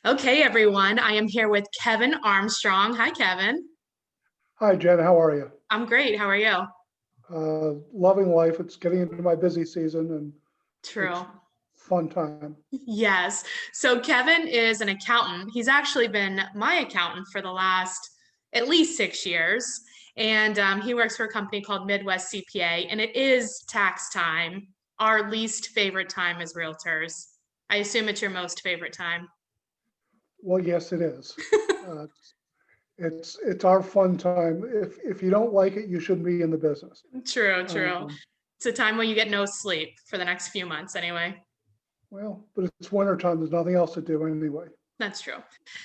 Okay, everyone. I am here with Kevin Armstrong. Hi, Kevin. Hi, Jen. How are you? I'm great. How are you? Loving life. It's getting into my busy season and it's True. fun time. Yes. So Kevin is an accountant. He's actually been my accountant for the last at least 6 years. And he works for a company called Midwest CPA, and it is tax time, our least favorite time as realtors. I assume it's your most favorite time. Well, yes, it is. Uh, it's our fun time. If you don't like it, you shouldn't be in the business. True, true. Um, It's a time when you get no sleep for the next few months, anyway. but it's winter time. There's nothing else to do anyway. That's true.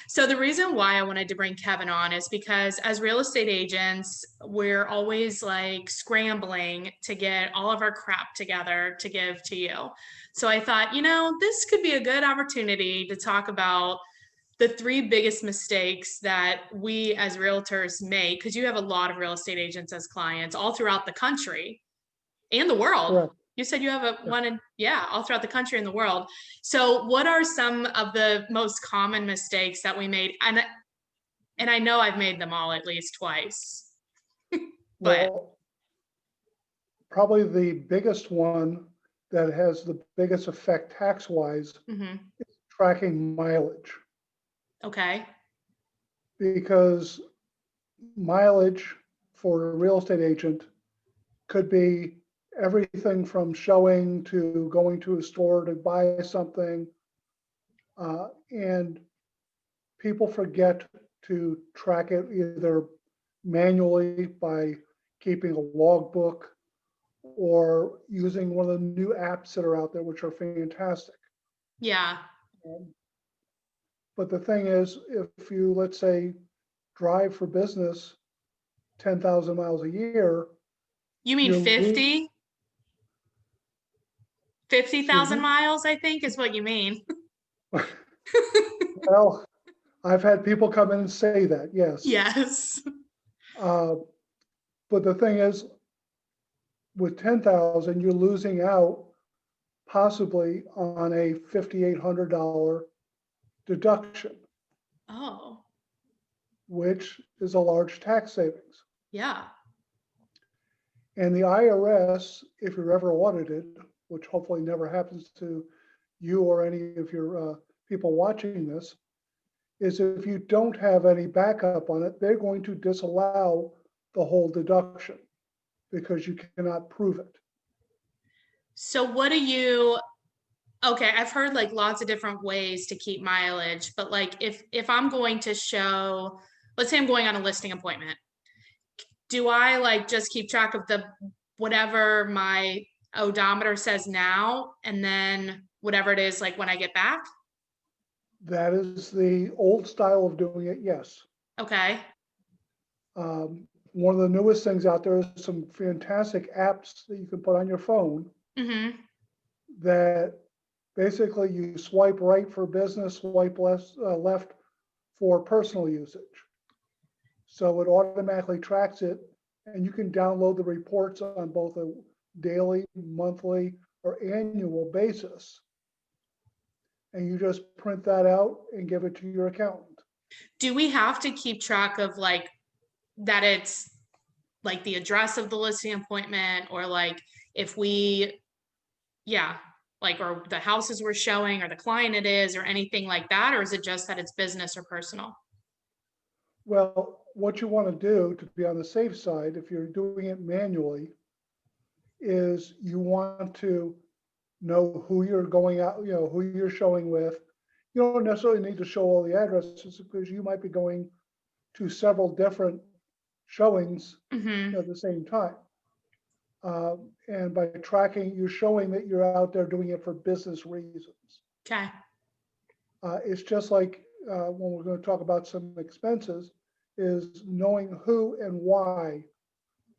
So the reason why I wanted to bring Kevin on is because as real estate agents, we're always like scrambling to get all of our crap together to give to you. So I thought, this could be a good opportunity to talk about the three biggest mistakes that we as realtors make, because you have a lot of real estate agents as clients all throughout the country and the world. Correct. You said you have a Yeah. one in, yeah, all throughout the country and the world. So what are some of the most common mistakes that we made? And I know I've made them all at least twice, but Well, probably the biggest one that has the biggest effect tax-wise, mhm. tracking mileage, Okay. because mileage for a real estate agent could be everything from showing to going to a store to buy something. And people forget to track it either manually by keeping a logbook or using one of the new apps that are out there, which are fantastic. Yeah. Um, but the thing is, if you, let's say, drive for business 10,000 miles a year, You mean you're losing, 50? excuse 50,000 me? miles, I think is what you mean. Well, I've had people come in and say that, yes. Yes. Uh, but the thing is, with 10,000, you're losing out possibly on a $5,800 deduction, Oh, which is a large tax savings. yeah. And the IRS, if you're ever audited, which hopefully never happens to you or any of your people watching this, is if you don't have any backup on it, they're going to disallow the whole deduction because you cannot prove it. So what do you Okay, I've heard like lots of different ways to keep mileage, but like if I'm going to show, let's say I'm going on a listing appointment, do I like just keep track of the whatever my odometer says now and then whatever it is like when I get back? That is the old style of doing it, yes. Okay. One of the newest things out there is some fantastic apps that you can put on your phone Mm-hmm. that basically you swipe right for business, swipe left for personal usage. So it automatically tracks it, and you can download the reports on both a daily, monthly, or annual basis. And you just print that out and give it to your accountant. Do we have to keep track of like that it's like the address of the listing appointment or like if we yeah, like or the houses we're showing or the client it is or anything like that, or is it just that it's business or personal? Well, what you want to do to be on the safe side, if you're doing it manually, is you want to know who you're going out, who you're showing with. You don't necessarily need to show all the addresses because you might be going to several different showings Mm-hmm. at the same time. And by tracking, you're showing that you're out there doing it for business reasons. Okay. It's just like when we're going to talk about some expenses, is knowing who and why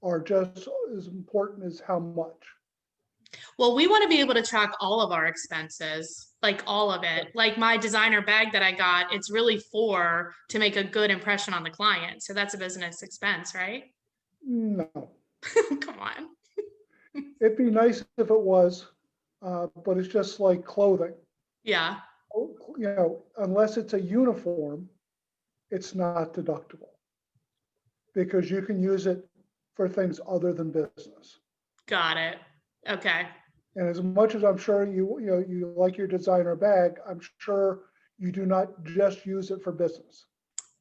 are just as important as how much. Well, we want to be able to track all of our expenses, like all of it. Like my designer bag that I got, it's really for to make a good impression on the client. So that's a business expense, right? No, Come on. it'd be nice if it was, but it's just like clothing. Yeah. unless it's a uniform, it's not deductible because you can use it for things other than business. Got it. Okay. And as much as I'm sure you like your designer bag, I'm sure you do not just use it for business.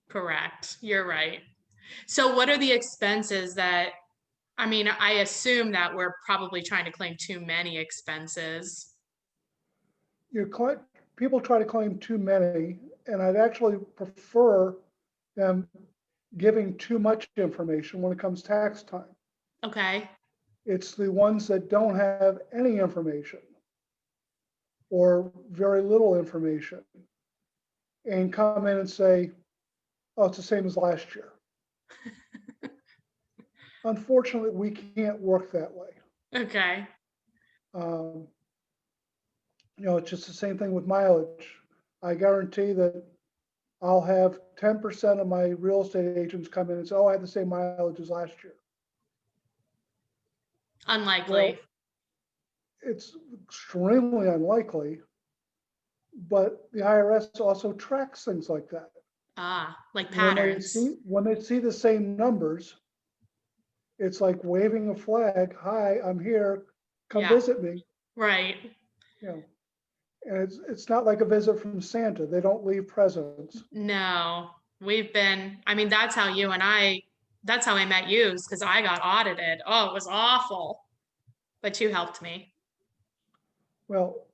Correct. You're right. So what are the expenses that, I mean, I assume that we're probably trying to claim too many expenses. People try to claim too many, and I'd actually prefer them giving too much information when it comes tax time. Okay. It's the ones that don't have any information or very little information and come in and say, oh, it's the same as last year. Unfortunately, we can't work that way. Okay. Um, it's just the same thing with mileage. I guarantee that I'll have 10% of my real estate agents come in and say, oh, I had the same mileage as last year. Unlikely. Well, it's extremely unlikely, but the IRS also tracks things like that. Like When patterns. they see the same numbers, it's like waving a flag. Hi, I'm here. Come Yeah. visit me. Right. And it's not like a visit from Santa. They don't leave presents. No, I mean, that's how that's how I met you, because I got audited. Oh, it was awful. But you helped me. Well,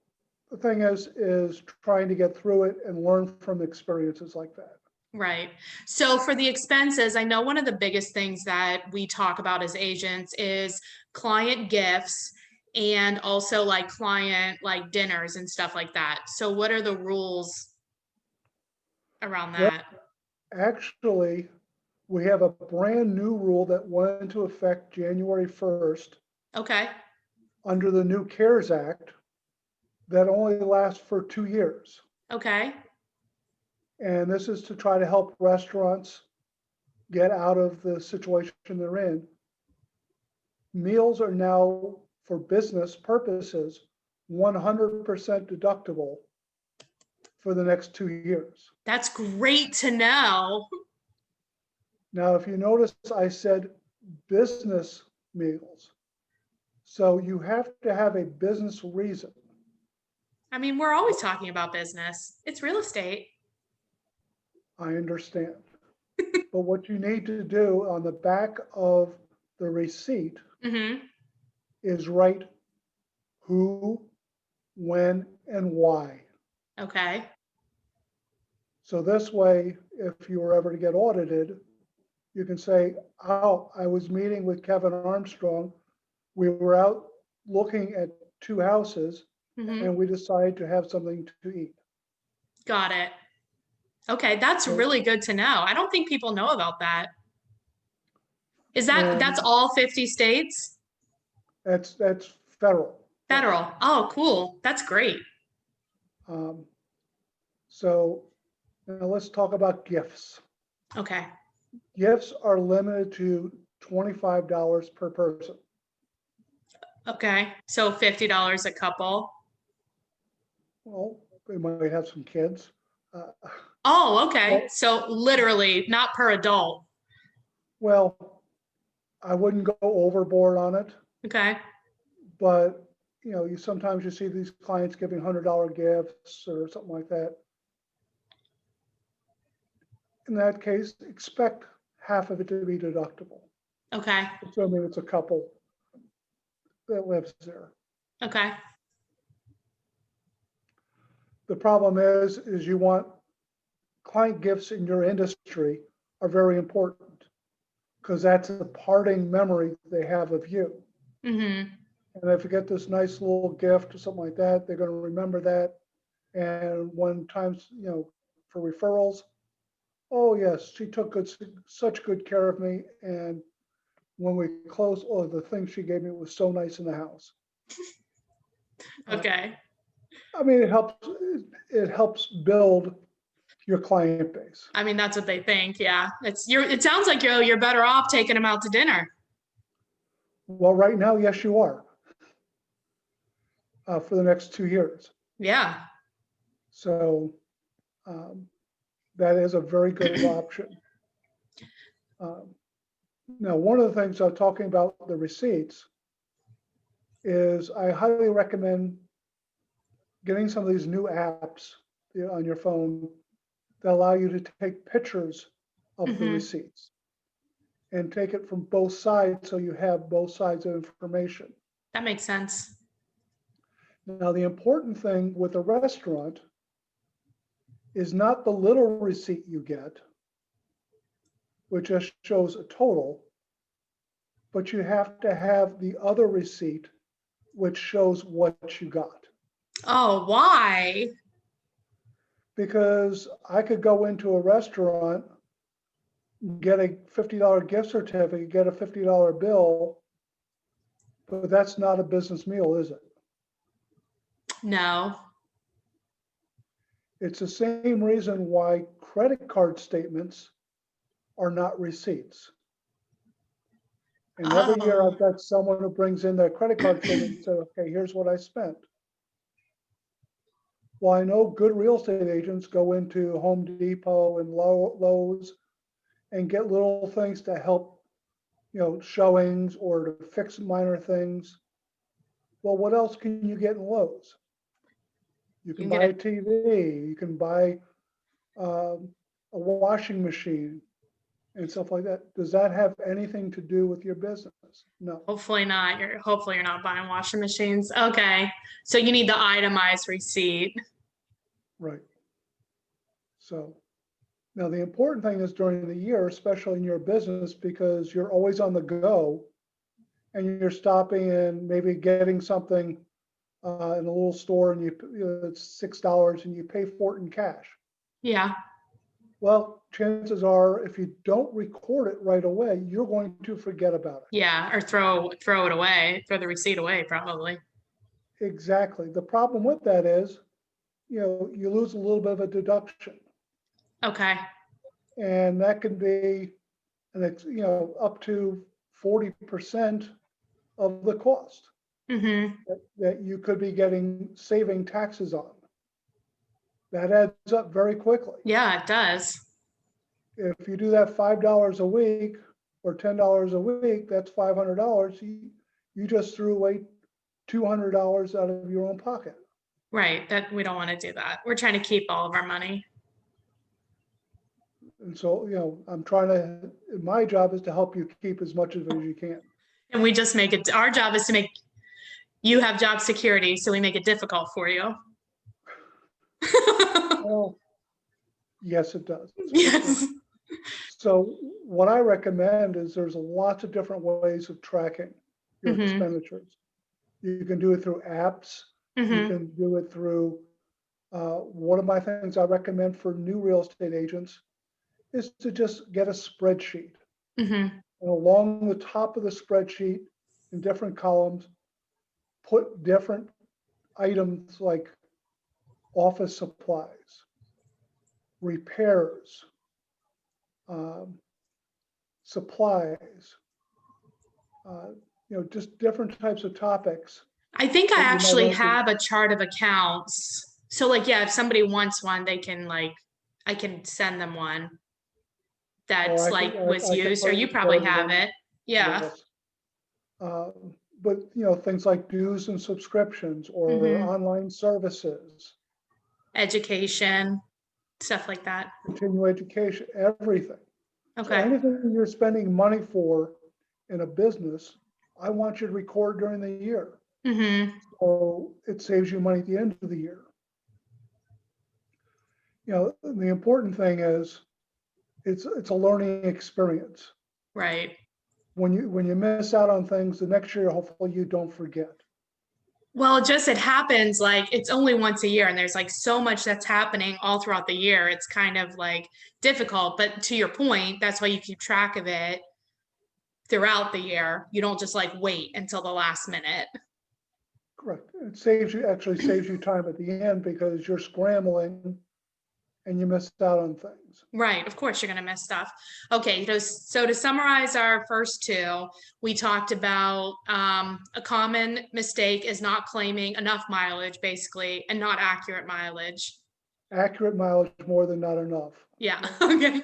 the thing is trying to get through it and learn from experiences like that. Right. So for the expenses, I know one of the biggest things that we talk about as agents is client gifts and also like client like dinners and stuff like that. So what are the rules around Well, that? actually, we have a brand new rule that went into effect January 1st Okay. under the new CARES Act that only lasts for 2 years. Okay. And this is to try to help restaurants get out of the situation they're in. Meals are now, for business purposes, 100% deductible for the next 2 years. That's great to know. Now, if you notice, I said business meals. So you have to have a business reason. I mean, we're always talking about business. It's real estate. I understand. But what you need to do on the back of the receipt Mm-hmm. is write who, when, and why. Okay. So this way, if you were ever to get audited, you can say, oh, I was meeting with Kevin Armstrong. We were out looking at 2 houses Mm-hmm. and we decided to have something to eat. Got it. Okay, that's So, really good to know. I don't think people know about that. That's and all 50 states? that's federal. Yes. Federal. Oh, cool. That's great. Um, so now let's talk about gifts. Okay. Gifts are limited to $25 per person. Okay. So $50 a couple. Well, they might have some kids. Oh, okay. Well, So literally not per adult. well, I wouldn't go overboard on it, Okay. but you sometimes you see these clients giving $100 gifts or something like that. In that case, expect half of it to be deductible, Okay. assuming it's a couple that lives there. Okay. The problem is you want client gifts in your industry are very important because that's a parting memory they have of you. Mm-hmm. And if you get this nice little gift or something like that, they're going to remember that. And when times, for referrals, oh yes, she took such good care of me. And when we closed, oh, the thing she gave me was so nice in the house. Okay. I mean, it helps build your client base. I mean, that's what they think. Yeah. It sounds like you're better off taking them out to dinner. Well, right now, yes, you are for the next 2 years. Yeah. So that is a very good option. Now, one of the things I'm talking about the receipts is I highly recommend getting some of these new apps on your phone that allow you to take pictures of the Mm-hmm. receipts and take it from both sides so you have both sides of information. That makes sense. Now, the important thing with a restaurant is not the little receipt you get, which just shows a total, but you have to have the other receipt, which shows what you got. Oh, why? Because I could go into a restaurant, get a $50 gift certificate, get a $50 bill, but that's not a business meal, is it? No. It's the same reason why credit card statements are not receipts. And every year Oh. I've got someone who brings in their credit card statement and says, okay, here's what I spent. Well, I know good real estate agents go into Home Depot and Lowe's and get little things to help, showings or to fix minor things. Well, what else can you get in Lowe's? You You can can get buy a a TV, you can buy a washing machine and stuff like that. Does that have anything to do with your business? No. hopefully not. Hopefully you're not buying washing machines. Okay. So you need the itemized receipt. Right. So now the important thing is during the year, especially in your business, because you're always on the go and you're stopping and maybe getting something in a little store and it's $6 and you pay for it in cash. Yeah. Well, chances are if you don't record it right away, you're going to forget about Yeah. Or throw it away, throw the receipt away, probably. it. Exactly. The problem with that is, you lose a little bit of a deduction. Okay. And that can be up to 40% of the cost Mm-hmm. that you could be saving taxes on. That adds up very quickly. Yeah, it does. If you do that $5 a week or $10 a week, that's $500. You just threw away $200 out of your own pocket. Right. That we don't want to do that. We're trying to keep all of our money. And so, my job is to help you keep as much of it as you can. And we just make it, our job is to make you have job security. So we make it difficult for you. Well, yes, it does. Yes. So what I recommend is there's lots of different ways of tracking your Mm-hmm. expenditures. You can do it through apps. You Mm-hmm. can do it through, one of my things I recommend for new real estate agents is to just get a spreadsheet. Mm-hmm. And along the top of the spreadsheet in different columns, put different items like office supplies, repairs, supplies, just different types of topics I think I that you might actually want to. have a chart of accounts. So like, yeah, if somebody wants one, they can like, I can send them one Or that's like was I can used, or put it you probably together have one. it. Yeah. Yes. But things like dues and subscriptions or Mm-hmm. online services, Education, stuff like that. continuing education, everything. So Okay. anything you're spending money for in a business, I want you to record during the year. Mm-hmm. So it saves you money at the end of the year. The important thing is it's a learning experience. Right. When you miss out on things, the next year, hopefully you don't forget. Well, it happens like it's only once a year and there's like so much that's happening all throughout the year. It's kind of like difficult, but to your point, that's why you keep track of it throughout the year. You don't just like wait until the last minute. Correct. It actually saves you time at the end because you're scrambling and you miss out on things. Right. Of course, you're going to miss stuff. Okay. So to summarize our first two, we talked about a common mistake is not claiming enough mileage, basically, and not accurate mileage. Accurate mileage more than not enough. Yeah. Okay.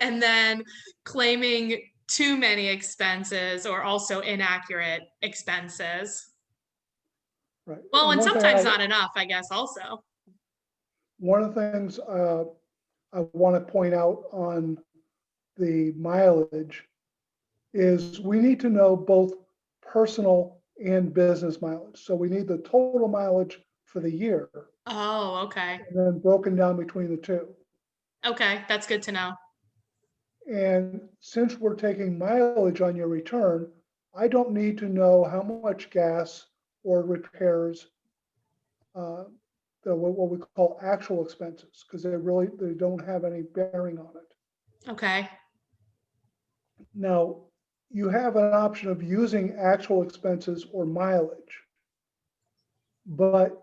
And then claiming too many expenses or also inaccurate expenses. Right. Well, And and sometimes not enough, I guess, also. one of the things I want to point out on the mileage is we need to know both personal and business mileage. So we need the total mileage for the year Oh, okay. and then broken down between the two. Okay, that's good to know. And since we're taking mileage on your return, I don't need to know how much gas or repairs, uh, what we call actual expenses, because they don't have any bearing on it. Okay. Now, you have an option of using actual expenses or mileage, but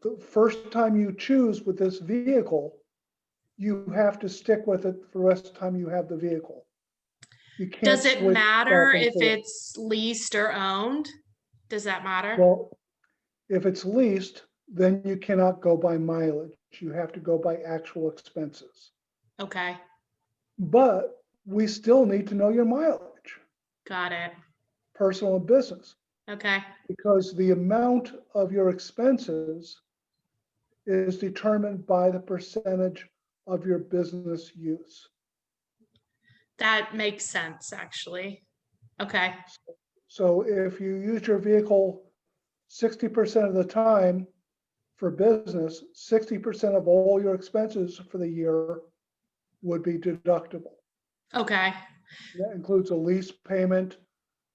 the first time you choose with this vehicle, you have to stick with it for the rest of the time you have the vehicle. You can't Does it switch matter if self-employed. it's leased or owned? Does that matter? Well, if it's leased, then you cannot go by mileage. You have to go by actual expenses. Okay. But we still need to know your mileage, Got it. personal and business, Okay. because the amount of your expenses is determined by the percentage of your business use. That makes sense, actually. Okay. So if you use your vehicle 60% of the time for business, 60% of all your expenses for the year would be deductible. Okay. That includes a lease payment,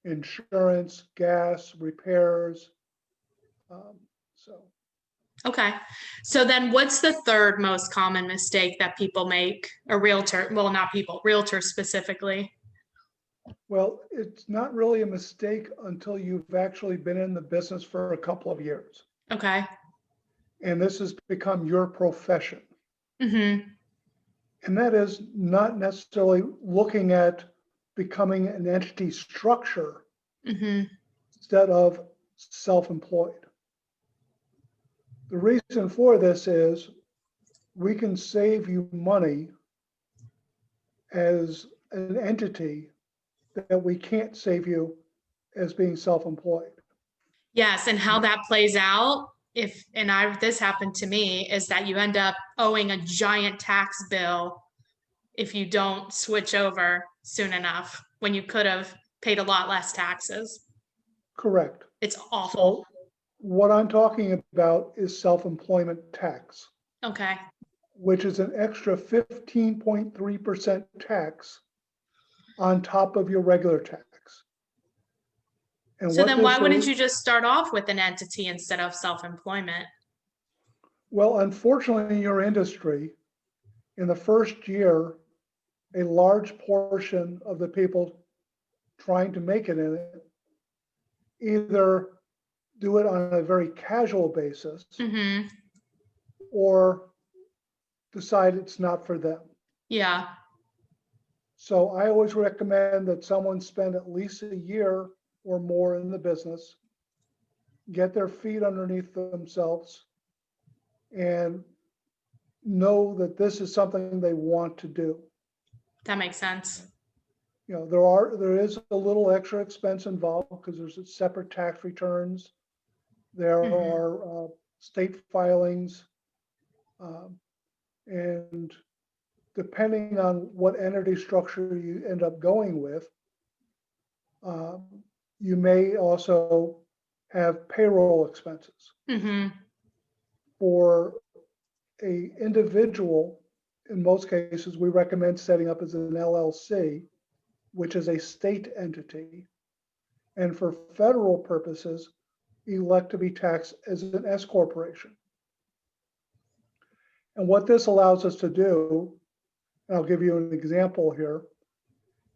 insurance, gas, repairs. So Okay. So then what's the third most common mistake that people make? A realtor, well, not people, realtors specifically. well, it's not really a mistake until you've actually been in the business for a couple of years. Okay. And this has become your profession. Mm-hmm. And that is not necessarily looking at becoming an entity structure Mm-hmm. instead of self-employed. The reason for this is we can save you money as an entity that we can't save you as being self-employed. Yes, and how that plays out, if and I this happened to me, is that you end up owing a giant tax bill if you don't switch over soon enough when you could have paid a lot less taxes. Correct. It's awful. So what I'm talking about is self-employment tax, Okay. which is an extra 15.3% tax on top of your regular tax. And So what then why this wouldn't is, you just start off with an entity instead of self-employment? well, unfortunately, in your industry, in the first year, a large portion of the people trying to make it in it either do it on a very casual basis Mm-hmm. or decide it's not for them. Yeah. So I always recommend that someone spend at least a year or more in the business, get their feet underneath themselves, and know that this is something they want to do. That makes sense. You know, there is a little extra expense involved because there's separate tax returns. There Mm-hmm. are state filings, um, and depending on what entity structure you end up going with, um, you may also have payroll expenses. Mm-hmm. For a individual, in most cases, we recommend setting up as an LLC, which is a state entity. And for federal purposes, elect to be taxed as an S corporation. And what this allows us to do, and I'll give you an example here,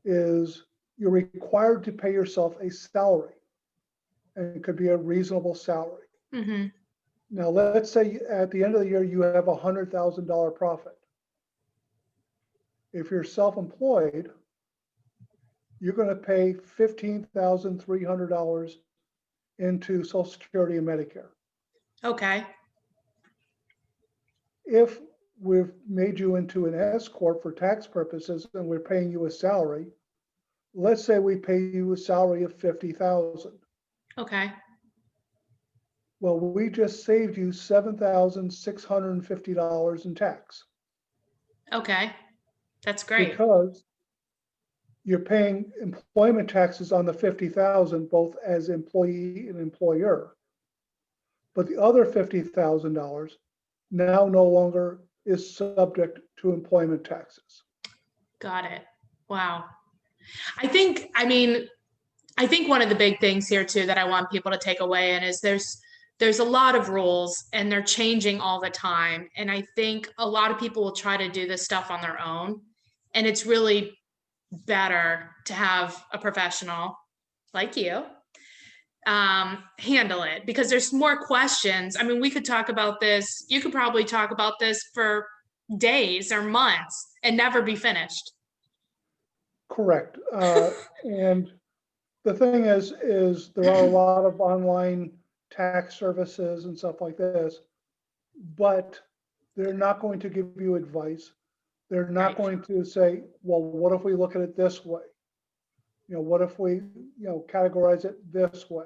is you're required to pay yourself a salary, and it could be a reasonable salary. Mm-hmm. Now, let's say at the end of the year, you have a $100,000 profit. If you're self-employed, you're going to pay $15,300 into Social Security and Medicare. Okay. If we've made you into an S corp for tax purposes and we're paying you a salary. Let's say we pay you a salary of 50,000. Okay. Well, we just saved you $7,650 in tax Okay. That's great. because you're paying employment taxes on the 50,000, both as employee and employer. But the other $50,000 now no longer is subject to employment taxes. Got it. Wow. I mean, I think one of the big things here too that I want people to take away and is there's a lot of rules and they're changing all the time. And I think a lot of people will try to do this stuff on their own. And it's really better to have a professional like you handle it because there's more questions. I mean, we could talk about this. You could probably talk about this for days or months and never be finished. Correct. And the thing is there are a lot of online tax services and stuff like this, but they're not going to give you advice. They're not Right. going to say, well, what if we look at it this way? What if we, categorize it this way?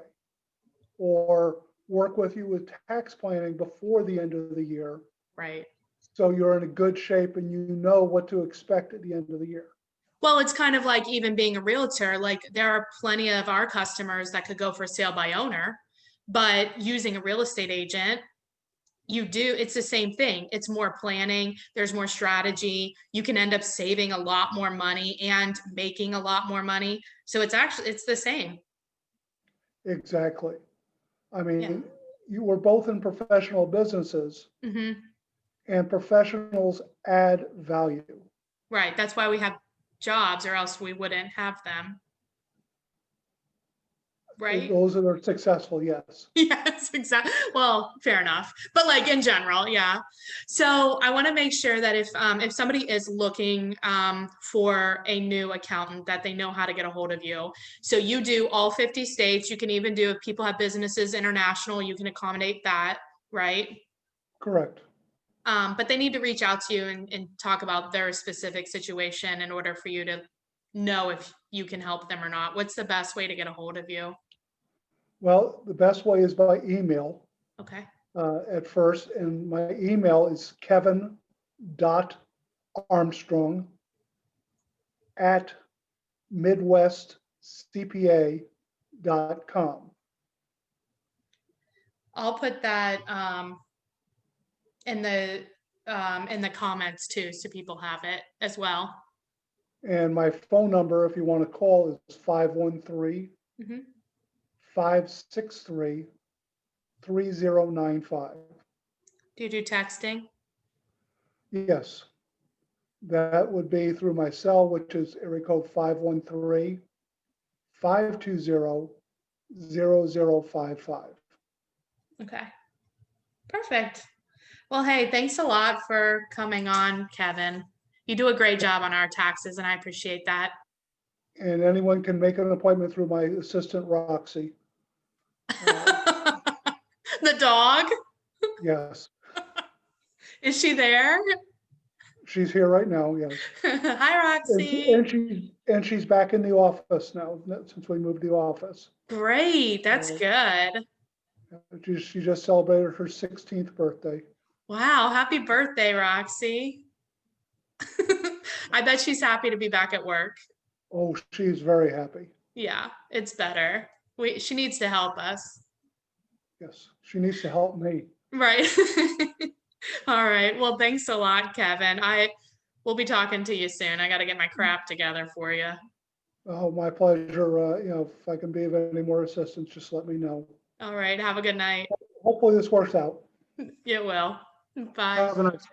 Or work with you with tax planning before the end of the year. Right. So you're in a good shape and you know what to expect at the end of the year. Well, it's kind of like even being a realtor, like there are plenty of our customers that could go for sale by owner, but using a real estate agent, it's the same thing. It's more planning, there's more strategy. You can end up saving a lot more money and making a lot more money. So it's the same. Exactly. I Yeah. mean, you were both in professional businesses Hmm. and professionals add value. Right. That's why we have jobs or else we wouldn't have them. Right. Those that are successful, yes. Yes, exactly. Well, fair enough. But like in general, yeah. So I want to make sure that if somebody is looking for a new accountant, that they know how to get a hold of you. So you do all 50 states. You can even do if people have businesses international, you can accommodate that, right? Correct. But they need to reach out to you and talk about their specific situation in order for you to know if you can help them or not. What's the best way to get a hold of you? Well, the best way is by email Okay. at first. And my email is Kevin.armstrong at midwestcpa.com. I'll put that in the comments too, so people have it as well. And my phone number, if you want to call, is 513 Hmm. 563 3095. Do you do texting? Yes, that would be through my cell, which is area code 513 520 0055. Okay, perfect. Well, hey, thanks a lot for coming on, Kevin. You do a great job on our taxes, and I appreciate that. And anyone can make an appointment through my assistant, Roxy. The dog, Yes, is she there? she's here right now, yes. Hi, And Roxy. she's back in the office now, since we moved the office. Great, that's So, good. she just celebrated her 16th birthday. Wow, happy birthday, Roxy. I bet she's happy to be back at work. Oh, she's very happy. Yeah, it's better. She needs to help us. Yes, she needs to help me. Right. All right. Well, thanks a lot, Kevin. I will be talking to you soon. I got to get my crap together for you. Oh, my pleasure. If I can be of any more assistance, just let me know. All right. Have a good night. Hopefully this works out. It will. Bye. Have a nice